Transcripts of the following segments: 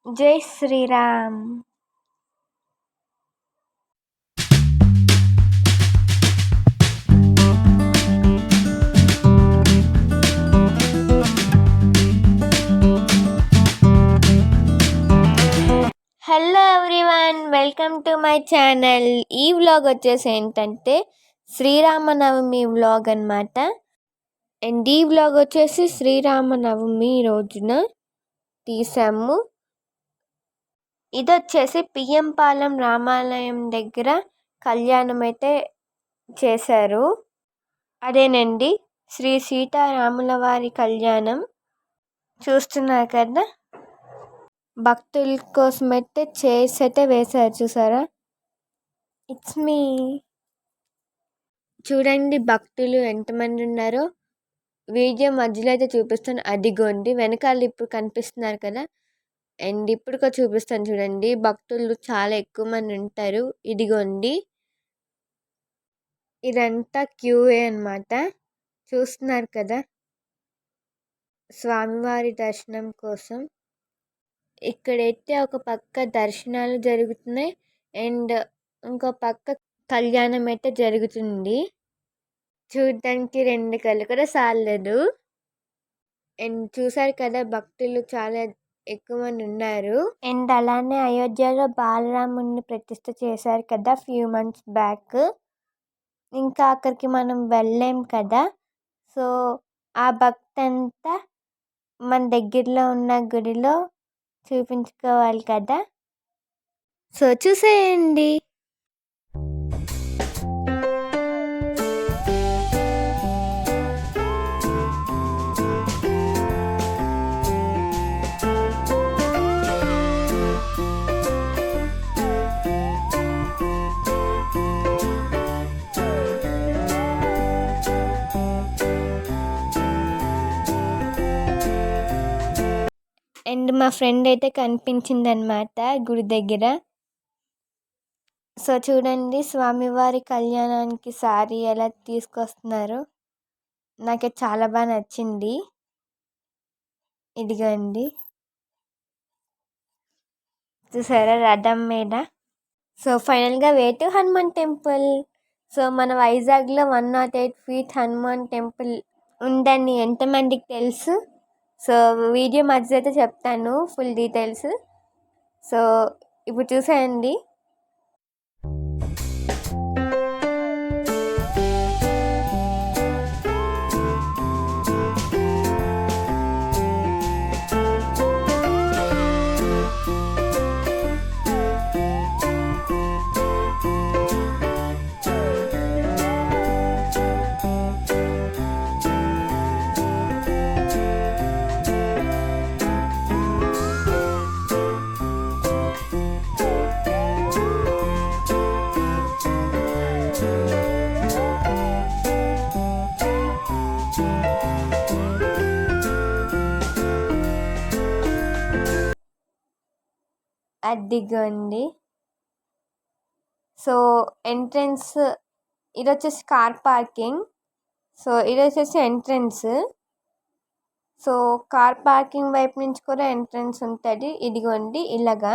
జై Sri Ram. Hello everyone, welcome to my channel. ఈ vlog వచ్చేసి ఏంటంటే శ్రీరామనవమి వ్లాగ్ అనమాట. అండ్ ఈ వ్లాగ్ వచ్చేసి శ్రీరామనవమి రోజున తీసాము. ఇది వచ్చేసి పిఎం పాలెం రామాలయం దగ్గర కళ్యాణం అయితే చేశారు. అదేనండి శ్రీ సీతారాముల వారి కళ్యాణం. చూస్తున్నారు కదా, భక్తుల కోసం అయితే చైర్స్ అయితే వేశారు, చూసారా? It's me. చూడండి భక్తులు ఎంతమంది ఉన్నారో. వీడియో మధ్యలో అయితే చూపిస్తాను, అదిగోండి వెనకాల ఇప్పుడు కనిపిస్తున్నారు కదా. అండ్ ఇప్పుడు చూపిస్తాను చూడండి, భక్తులు చాలా ఎక్కువ మంది ఉంటారు. ఇదిగోండి, ఇదంతా క్యూఏ అన్నమాట. చూస్తున్నారు కదా, స్వామివారి దర్శనం కోసం. ఇక్కడైతే ఒక పక్క దర్శనాలు జరుగుతున్నాయి అండ్ ఇంకో పక్క కళ్యాణం అయితే జరుగుతుంది. చూడడానికి రెండు కళ్ళు కూడా సాలలేదు. అండ్ చూసారు కదా, భక్తులు చాలా ఎక్కువ మంది ఉన్నారు. అండ్ అలానే అయోధ్యలో బాలరాముని ప్రతిష్ఠ చేశారు కదా ఫ్యూ మంత్స్ బ్యాక్. ఇంకా అక్కడికి మనం వెళ్ళాం కదా, సో ఆ భక్తి అంతా మన దగ్గరలో ఉన్న గుడిలో చూపించుకోవాలి కదా. సో చూసేయండి. అండ్ మా ఫ్రెండ్ అయితే కనిపించింది అనమాట గుడి దగ్గర. సో చూడండి, స్వామివారి కళ్యాణానికి సారీ ఎలా తీసుకొస్తున్నారు. నాకైతే చాలా బాగా నచ్చింది. ఇదిగోండి, చూసారా రథం మీద. సో ఫైనల్గా way to Hanuman temple. So మన వైజాగ్లో 108 feet హనుమాన్ టెంపుల్ ఉందని ఎంతమందికి తెలుసు? సో వీడియో మధ్య అయితే చెప్తాను ఫుల్ డీటెయిల్స్. సో ఇప్పుడు చూసేయండి. అదిగోండి, సో ఎంట్రన్స్ ఇది వచ్చేసి కార్ పార్కింగ్. సో ఇది వచ్చేసి ఎంట్రన్స్. సో కార్ పార్కింగ్ వైపు నుంచి కూడా ఎంట్రన్స్ ఉంటుంది. ఇదిగోండి ఇలాగా,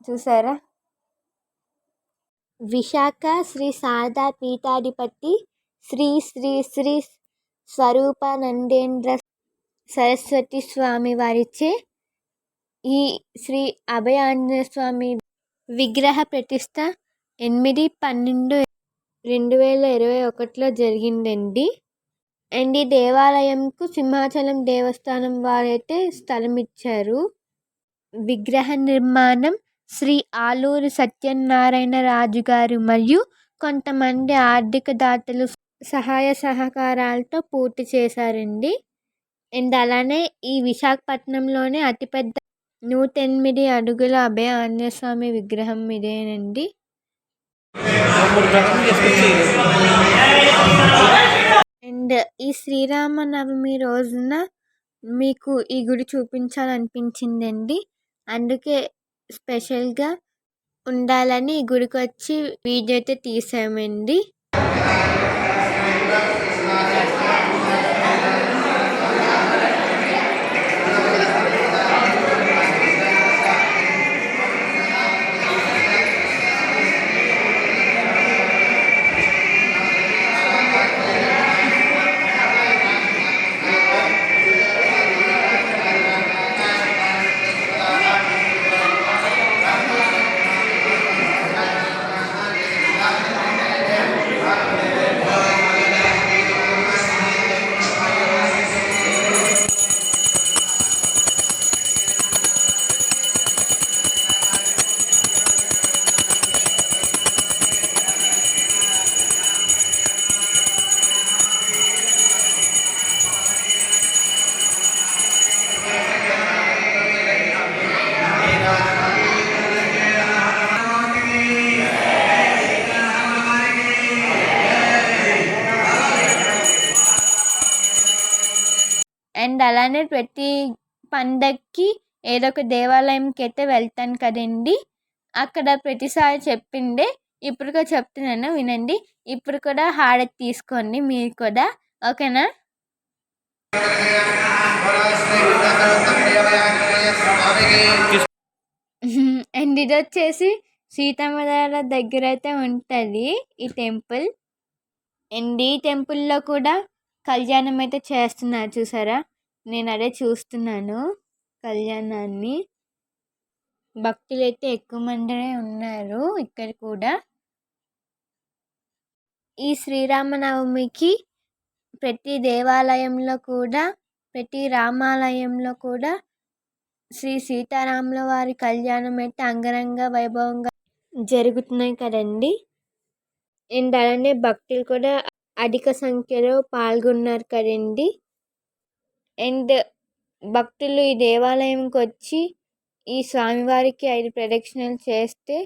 చూసారా? విశాఖ శ్రీ శారదా పీఠాధిపతి శ్రీ శ్రీ శ్రీ స్వరూపానందేంద్ర సరస్వతి స్వామి వారిచే ఈ శ్రీ అభయ ఆంజనేయ స్వామి విగ్రహ ప్రతిష్ట 8/12/2021లో జరిగిందండి. అండ్ ఈ దేవాలయంకు సింహాచలం దేవస్థానం వారైతే స్థలం ఇచ్చారు. విగ్రహ నిర్మాణం శ్రీ ఆలూరి సత్యనారాయణ రాజు గారు మరియు కొంతమంది ఆర్థిక దాతలు సహాయ సహకారాలతో పూర్తి చేశారండి. అండ్ అలానే ఈ విశాఖపట్నంలోనే అతిపెద్ద 108 అడుగుల అభయ ఆంజనేయ స్వామి విగ్రహం ఇదేనండి. అండ్ ఈ శ్రీరామనవమి రోజున మీకు ఈ గుడి చూపించాలనిపించిందండి. అందుకే స్పెషల్గా ఉండాలని ఈ గుడికి వచ్చి వీడియో అయితే తీసామండి. అలానే ప్రతి పండక్కి ఏదో ఒక దేవాలయంకి అయితే వెళ్తాను కదండి. అక్కడ ప్రతిసారి చెప్పిందే ఇప్పుడు కూడా చెప్తున్నాను వినండి. ఇప్పుడు కూడా హారతి తీసుకోండి మీరు కూడా, ఓకేనా? అండ్ ఇది వచ్చేసి సీతమ్మధార దగ్గర అయితే ఉంటుంది ఈ టెంపుల్. అండ్ ఈ టెంపుల్లో కూడా కళ్యాణం అయితే చేస్తున్నారు చూసారా, నేను అదే చూస్తున్నాను కళ్యాణాన్ని. భక్తులు అయితే ఎక్కువ మందినే ఉన్నారు ఇక్కడ కూడా. ఈ శ్రీరామనవమికి ప్రతి దేవాలయంలో కూడా, ప్రతి రామాలయంలో కూడా శ్రీ సీతారాముల వారి కళ్యాణం అయితే అంగరంగ వైభవంగా జరుగుతున్నాయి కదండి. అండ్ అలానే భక్తులు కూడా అధిక సంఖ్యలో పాల్గొన్నారు కదండి. అండ్ భక్తులు ఈ దేవాలయంకి వచ్చి ఈ స్వామివారికి 5 ప్రదక్షిణలు చేస్తే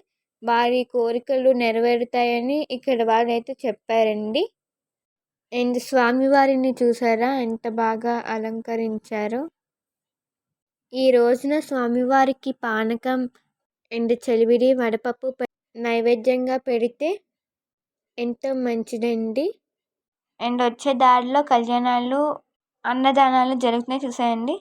వారి కోరికలు నెరవేరుతాయని ఇక్కడ వాళ్ళైతే చెప్పారండి. అండ్ స్వామివారిని చూసారా ఎంత బాగా అలంకరించారో. ఈ రోజున స్వామివారికి పానకం అండ్ చలివిడి వడపప్పు నైవేద్యంగా పెడితే ఎంతో మంచిదండి. అండ్ వచ్చే దారిలో కళ్యాణాలు, అన్నదానాలు జరుగుతున్నాయి చూసాయండి.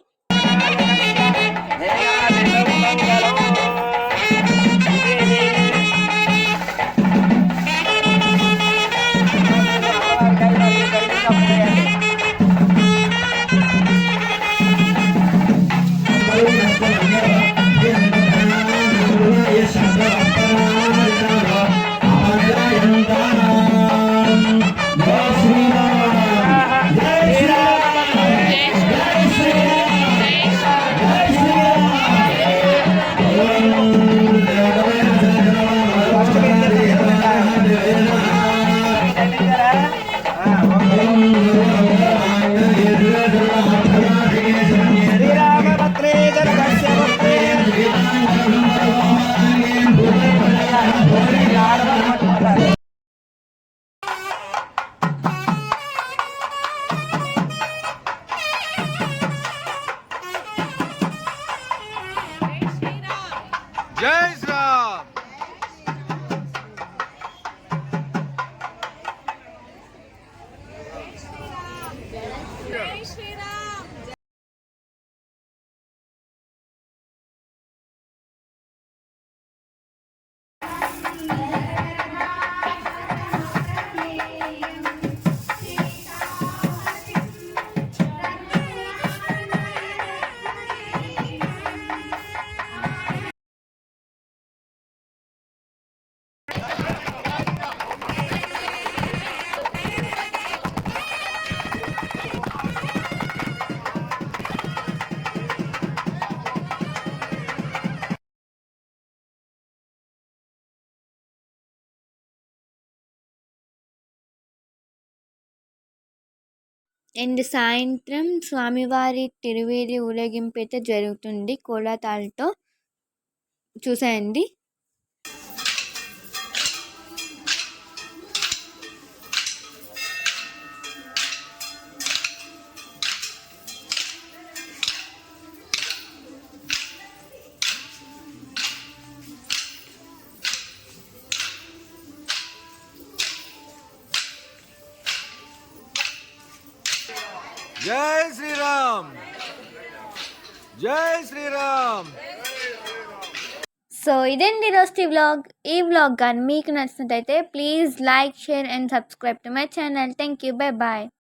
జై శ్రీరామ్. అండ్ సాయంత్రం స్వామివారి తిరువేది ఊరేగింపు అయితే జరుగుతుంది కోలాటాలతో చూసాయండి. జై శ్రీరామ్. జై శ్రీరామ్. సో ఇదండి ఈరోజు వ్లాగ్. ఈ వ్లాగ్ కానీ మీకు నచ్చినట్టయితే please like, share and subscribe to my channel. Thank you. Bye bye.